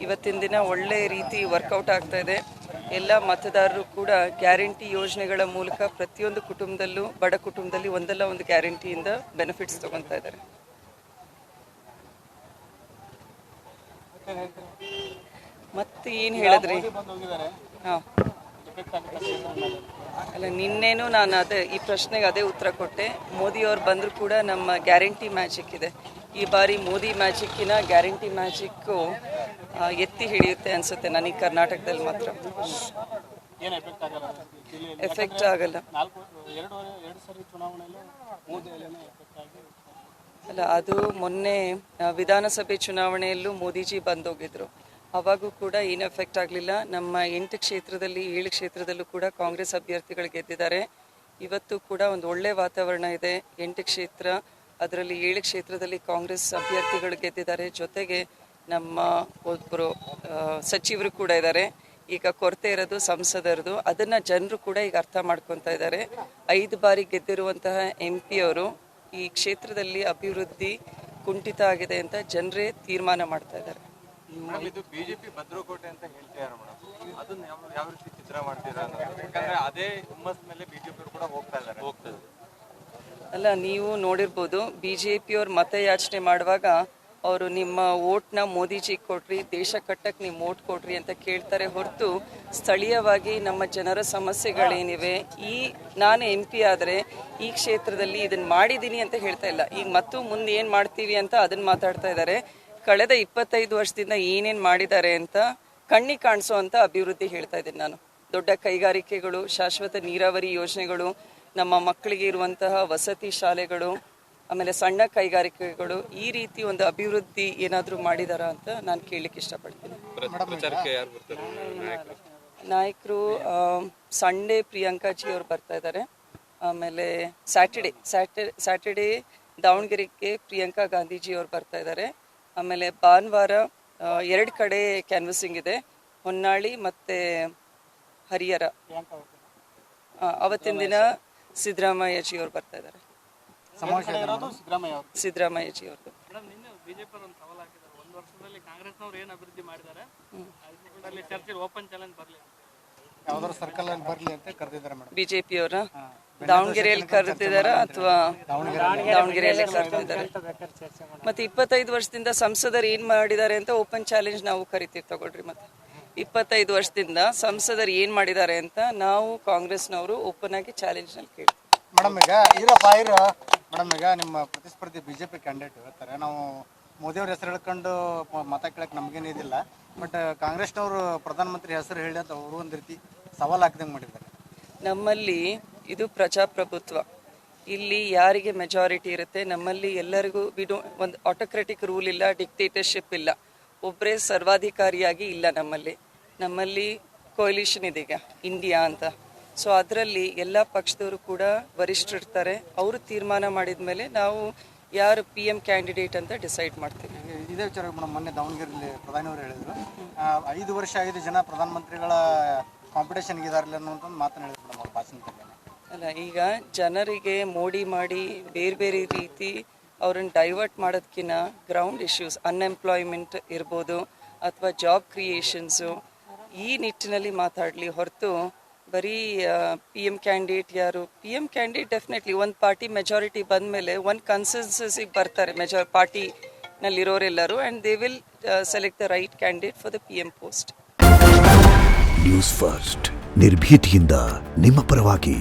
ಇವತ್ತಿನ ದಿನ ಒಳ್ಳೆ ರೀತಿ ವರ್ಕೌಟ್ ಆಗ್ತಾ ಇದೆ. ಎಲ್ಲ ಮತದಾರರು ಕೂಡ ಗ್ಯಾರಂಟಿ ಯೋಜನೆಗಳ ಮೂಲಕ ಪ್ರತಿಯೊಂದು ಕುಟುಂಬದಲ್ಲೂ ಬಡ ಕುಟುಂಬದಲ್ಲಿ ಒಂದಲ್ಲ ಒಂದು ಗ್ಯಾರಂಟಿಯಿಂದ ಬೆನಿಫಿಟ್ಸ್ ತಗೊತಾ ಇದ್ದಾರೆ. ಮತ್ತೆ ಏನು ಹೇಳಿದ್ರಿ? ಹಾಂ ಅಲ್ಲ, ನಿನ್ನೇನು ನಾನು ಈ ಪ್ರಶ್ನೆಗೆ ಅದೇ ಉತ್ತರ ಕೊಟ್ಟೆ. ಮೋದಿ ಅವ್ರು ಬಂದರೂ ಕೂಡ ನಮ್ಮ ಗ್ಯಾರಂಟಿ ಮ್ಯಾಜಿಕ್ ಇದೆ. ಈ ಬಾರಿ ಮೋದಿ ಮ್ಯಾಜಿಕ್ಕಿನ ಗ್ಯಾರಂಟಿ ಮ್ಯಾಜಿಕ್ಕು ಎತ್ತಿ ಹಿಡಿಯುತ್ತೆ ಅನ್ಸುತ್ತೆ ನನಗೆ. ಕರ್ನಾಟಕದಲ್ಲಿ ಮಾತ್ರ ಎಫೆಕ್ಟ್ ಆಗಲ್ಲ. ಅಲ್ಲ, ಅದು ಮೊನ್ನೆ ವಿಧಾನಸಭೆ ಚುನಾವಣೆಯಲ್ಲೂ ಮೋದಿಜಿ ಬಂದೋಗಿದ್ರು. ಅವಾಗೂ ಕೂಡ ಏನು ಎಫೆಕ್ಟ್ ಆಗಲಿಲ್ಲ. ನಮ್ಮ 8 ಕ್ಷೇತ್ರದಲ್ಲಿ 7 ಕ್ಷೇತ್ರದಲ್ಲೂ ಕೂಡ ಕಾಂಗ್ರೆಸ್ ಅಭ್ಯರ್ಥಿಗಳು ಗೆದ್ದಿದ್ದಾರೆ. ಇವತ್ತು ಕೂಡ ಒಂದು ಒಳ್ಳೆ ವಾತಾವರಣ ಇದೆ. 8 ಕ್ಷೇತ್ರ, ಅದರಲ್ಲಿ 7 ಕ್ಷೇತ್ರದಲ್ಲಿ ಕಾಂಗ್ರೆಸ್ ಅಭ್ಯರ್ಥಿಗಳು ಗೆದ್ದಿದ್ದಾರೆ. ಜೊತೆಗೆ ನಮ್ಮ ಒಬ್ಬರು ಸಚಿವರು ಕೂಡ ಇದ್ದಾರೆ. ಈಗ ಕೊರತೆ ಇರೋದು ಸಂಸದರದು. ಅದನ್ನು ಜನರು ಕೂಡ ಈಗ ಅರ್ಥ ಮಾಡ್ಕೊತಾ ಇದ್ದಾರೆ. 5 ಬಾರಿ ಗೆದ್ದಿರುವಂತಹ MP ಅವರು ಈ ಕ್ಷೇತ್ರದಲ್ಲಿ ಅಭಿವೃದ್ಧಿ ಕುಂಠಿತ ಆಗಿದೆ ಅಂತ ಜನರೇ ತೀರ್ಮಾನ ಮಾಡ್ತಾ ಇದ್ದಾರೆ. ಇದು ಬಿಜೆಪಿ ಭದ್ರಕೋಟೆ ಅಂತ ಹೇಳ್ತಿದ್ದಾರೆ ಮೇಡಮ್, ಅದನ್ನ ಯಾವ ರೀತಿ ಚಿತ್ರ ಮಾಡ್ತೀರಾ? ಯಾಕಂದ್ರೆ ಅದೇ ಹುಮ್ಮಸ್ ಮೇಲೆ ಬಿಜೆಪಿ ಕೂಡ ಹೋಗ್ತಾ ಇದ್ದಾರೆ. ಅಲ್ಲ, ನೀವು ನೋಡಿರ್ಬೋದು, ಬಿಜೆಪಿಯವ್ರು ಮತಯಾಚನೆ ಮಾಡುವಾಗ ಅವರು ನಿಮ್ಮ ವೋಟ್ನ ಮೋದಿಜಿ ಕೊಡ್ರಿ, ದೇಶ ಕಟ್ಟಕ್ಕೆ ನೀವು ವೋಟ್ ಕೊಡ್ರಿ ಅಂತ ಕೇಳ್ತಾರೆ ಹೊರತು ಸ್ಥಳೀಯವಾಗಿ ನಮ್ಮ ಜನರ ಸಮಸ್ಯೆಗಳೇನಿವೆ, ನಾನು MP ಆದರೆ ಈ ಕ್ಷೇತ್ರದಲ್ಲಿ ಇದನ್ನು ಮಾಡಿದ್ದೀನಿ ಅಂತ ಹೇಳ್ತಾ ಇಲ್ಲ. ಈಗ ಮತ್ತು ಮುಂದೆ ಏನು ಮಾಡ್ತೀವಿ ಅಂತ ಅದನ್ನು ಮಾತಾಡ್ತಾ ಇದ್ದಾರೆ. ಕಳೆದ 25 ವರ್ಷದಿಂದ ಏನೇನು ಮಾಡಿದ್ದಾರೆ ಅಂತ ಕಣ್ಣಿಗೆ ಕಾಣಿಸೋ ಅಂತ ಅಭಿವೃದ್ಧಿ ಹೇಳ್ತಾ ಇದ್ದೀನಿ ನಾನು. ದೊಡ್ಡ ಕೈಗಾರಿಕೆಗಳು, ಶಾಶ್ವತ ನೀರಾವರಿ ಯೋಜನೆಗಳು, ನಮ್ಮ ಮಕ್ಕಳಿಗೆ ಇರುವಂತಹ ವಸತಿ ಶಾಲೆಗಳು, ಆಮೇಲೆ ಸಣ್ಣ ಕೈಗಾರಿಕೆಗಳು, ಈ ರೀತಿ ಒಂದು ಅಭಿವೃದ್ಧಿ ಏನಾದರೂ ಮಾಡಿದಾರ ಅಂತ ನಾನು ಕೇಳಲಿಕ್ಕೆ ಇಷ್ಟಪಡ್ತೀನಿ. ನಾಯಕರು ಸಂಡೇ ಪ್ರಿಯಾಂಕಾಜಿ ಅವರು ಬರ್ತಾ ಇದ್ದಾರೆ. ಆಮೇಲೆ ಸ್ಯಾಟರ್ಡೇ ದಾವಣಗೆರೆಗೆ ಪ್ರಿಯಾಂಕಾ ಗಾಂಧೀಜಿ ಅವರು ಬರ್ತಾ ಇದ್ದಾರೆ. ಆಮೇಲೆ ಭಾನುವಾರ 2 ಕಡೆ ಕ್ಯಾನ್ವಸಿಂಗ್ ಇದೆ, ಹೊನ್ನಾಳಿ ಮತ್ತು ಹರಿಹರ. ಅವತ್ತಿನ ದಿನ ಸಿದ್ದರಾಮಯ್ಯಜಿ ಅವರು ಬರ್ತಾ ಇದ್ದಾರೆ. ಸಿದ್ದರಾಮಯ್ಯಜಿ ಅವ್ರದ್ದು. ಬಿಜೆಪಿ ಅವರ ದಾವಣಗೆರೆಯಲ್ಲಿ ಕರೆದಿದ್ದಾರಾ ಅಥವಾ ದಾವಣಗೆರೆಯಲ್ಲಿ ಕರೆದಿದ್ದಾರೆ? ಮತ್ತೆ 25 ವರ್ಷದಿಂದ ಸಂಸದರು ಏನ್ ಮಾಡಿದ್ದಾರೆ ಅಂತ ಓಪನ್ ಚಾಲೆಂಜ್ ನಾವು ಕರಿತೀವಿ, ತಗೊಳ್ರಿ. ಮತ್ತೆ 25 ವರ್ಷದಿಂದ ಸಂಸದರು ಏನ್ ಮಾಡಿದ್ದಾರೆ ಅಂತ ನಾವು ಕಾಂಗ್ರೆಸ್ನವರು ಓಪನ್ ಆಗಿ ಚಾಲೆಂಜ್ ನಲ್ಲಿ ಕೇಳ್ತೀವಿ. ಮೇಡಮ್, ಈಗ ನಿಮ್ಮ ಪ್ರತಿಸ್ಪರ್ಧಿ ಬಿಜೆಪಿ ಕ್ಯಾಂಡಿಡೇಟ್ ಹೇಳ್ತಾರೆ, ನಾವು ಮೋದಿ ಅವ್ರ ಹೆಸರು ಹೇಳ್ಕೊಂಡು ಮತ ಕೇಳಕ್ ನಮ್ಗೇನಿದಿಲ್ಲ, ಬಟ್ ಕಾಂಗ್ರೆಸ್ನವರು ಪ್ರಧಾನಮಂತ್ರಿ ಹೆಸರು ಹೇಳಿ ಅಂತ ಅವರು ಒಂದು ರೀತಿ ಸವಾಲು ಹಾಕಿದಂಗೆ ಮಾಡಿದ್ದಾರೆ. ನಮ್ಮಲ್ಲಿ ಇದು ಪ್ರಜಾಪ್ರಭುತ್ವ. ಇಲ್ಲಿ ಯಾರಿಗೆ ಮೆಜಾರಿಟಿ ಇರುತ್ತೆ, ನಮ್ಮಲ್ಲಿ ಎಲ್ಲರಿಗೂ ಒಂದು ಆಟೋಕ್ರೆಟಿಕ್ ರೂಲ್ ಇಲ್ಲ, ಡಿಕ್ಟೇಟರ್ಶಿಪ್ ಇಲ್ಲ, ಒಬ್ಬರೇ ಸರ್ವಾಧಿಕಾರಿಯಾಗಿ ಇಲ್ಲ. ನಮ್ಮಲ್ಲಿ ಕೊಯಲಿಷನ್ ಇದೀಗ ಇಂಡಿಯಾ ಅಂತ. ಸೊ ಅದರಲ್ಲಿ ಎಲ್ಲ ಪಕ್ಷದವರು ಕೂಡ ವರಿಷ್ಠರಿರ್ತಾರೆ. ಅವರು ತೀರ್ಮಾನ ಮಾಡಿದ ಮೇಲೆ ನಾವು ಯಾರು PM ಕ್ಯಾಂಡಿಡೇಟ್ ಅಂತ ಡಿಸೈಡ್ ಮಾಡ್ತೀವಿ. ಇದೇ ವಿಚಾರ ಮೇಡಮ್, ಮೊನ್ನೆ ದಾವಣಗೆರೆಯಲ್ಲಿ ಪ್ರಧಾನಿಯವರು ಹೇಳಿದ್ರು, 5 ವರ್ಷ 5 ಜನ ಪ್ರಧಾನಮಂತ್ರಿಗಳ ಕಾಂಪಿಟೇಷನ್ಗೆ ಇದಾರಲ್ಲ ಅನ್ನೋಂಥ ಮಾತನ್ನು ಹೇಳಿದ್ರು ಮೇಡಮ್ ಅವ್ರ ಭಾಷಣದಲ್ಲಿ. ಅಲ್ಲ, ಈಗ ಜನರಿಗೆ ಮೋಡಿ ಮಾಡಿ ಬೇರೆ ಬೇರೆ ರೀತಿ ಅವ್ರನ್ನ ಡೈವರ್ಟ್ ಮಾಡೋದಕ್ಕಿಂತ ಗ್ರೌಂಡ್ ಇಶ್ಯೂಸ್, ಅನ್ಎಂಪ್ಲಾಯ್ಮೆಂಟ್ ಇರ್ಬೋದು ಅಥವಾ ಜಾಬ್ ಕ್ರಿಯೇಷನ್ಸು, ಈ ನಿಟ್ಟಿನಲ್ಲಿ ಮಾತಾಡಲಿ ಹೊರತು ಬರೀ PM ಕ್ಯಾಂಡಿಡೇಟ್ ಯಾರು? PM ಕ್ಯಾಂಡಿಡೇಟ್ ಡೆಫಿನೆಟ್ಲಿ ಒಂದು ಪಾರ್ಟಿ ಮೆಜಾರಿಟಿ ಬಂದ ಮೇಲೆ ಒಂದು ಕನ್ಸೆನ್ಸಸ್ಸಿಗೆ ಬರ್ತಾರೆ ಪಾರ್ಟಿನಲ್ಲಿರೋರೆಲ್ಲರೂ, and they will select the right candidate for the PM post. News first, ನಿರ್ಭೀತಿಯಿಂದ ನಿಮ್ಮ ಪರವಾಗಿ.